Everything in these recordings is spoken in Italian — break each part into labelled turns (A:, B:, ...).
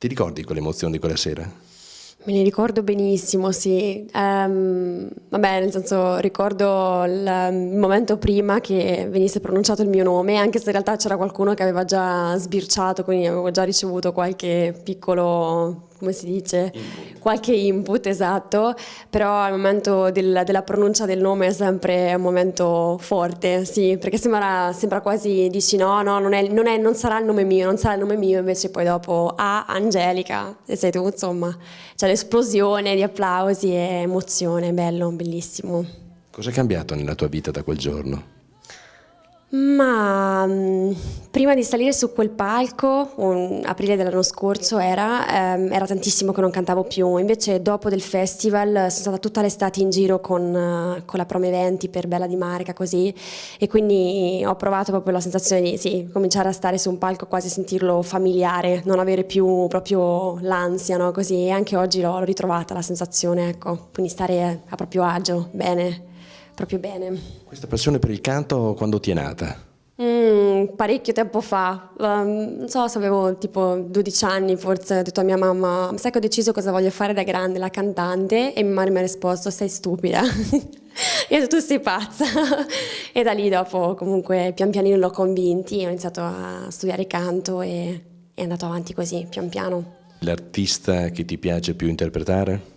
A: Ti ricordi quelle emozioni di quella sera?
B: Me ne ricordo benissimo, sì. Vabbè, nel senso, ricordo il momento prima che venisse pronunciato il mio nome, anche se in realtà c'era qualcuno che aveva già sbirciato, quindi avevo già ricevuto qualche piccolo, come si dice? Qualche input, esatto, però il momento della pronuncia del nome è sempre un momento forte, sì, perché sembra quasi, dici no, no, non sarà il nome mio, non sarà il nome mio, invece poi dopo, Angelica, e sei tu, insomma. C'è l'esplosione di applausi e emozione, bello, bellissimo.
A: Cosa è cambiato nella tua vita da quel giorno?
B: Ma prima di salire su quel palco, aprile dell'anno scorso era tantissimo che non cantavo più, invece dopo del festival sono stata tutta l'estate in giro con la Prom Eventi per Bella di Marica così, e quindi ho provato proprio la sensazione di sì, cominciare a stare su un palco, quasi sentirlo familiare, non avere più proprio l'ansia, no? Così, e anche oggi l'ho ritrovata la sensazione, ecco, quindi stare a proprio agio, bene, proprio bene.
A: Questa passione per il canto quando ti è nata?
B: Parecchio tempo fa, non so se avevo tipo 12 anni, forse ho detto a mia mamma, sai che ho deciso cosa voglio fare da grande, la cantante, e mia madre mi ha risposto, sei stupida. Io ho detto, tu sei pazza. E da lì dopo comunque pian pianino l'ho convinti, ho iniziato a studiare canto e è andato avanti così, pian piano.
A: L'artista che ti piace più interpretare?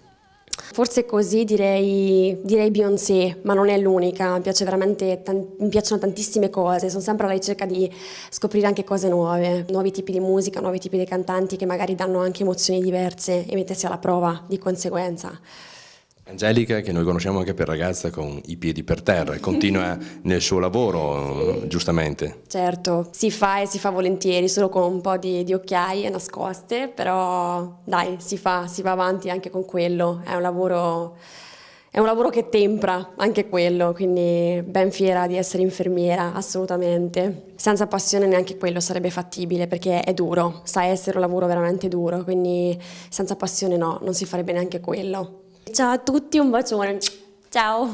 B: Forse così direi Beyoncé, ma non è l'unica, mi piace veramente, mi piacciono tantissime cose, sono sempre alla ricerca di scoprire anche cose nuove, nuovi tipi di musica, nuovi tipi di cantanti che magari danno anche emozioni diverse e mettersi alla prova di conseguenza.
A: Angelica, che noi conosciamo anche per ragazza con i piedi per terra, e continua nel suo lavoro, giustamente.
B: Certo, si fa e si fa volentieri, solo con un po' di occhiaie nascoste, però dai, si va avanti anche con quello, è un lavoro che tempra anche quello, quindi ben fiera di essere infermiera, assolutamente. Senza passione neanche quello sarebbe fattibile perché è duro, sa essere un lavoro veramente duro, quindi senza passione no, non si farebbe neanche quello. Ciao a tutti, un bacione, ciao!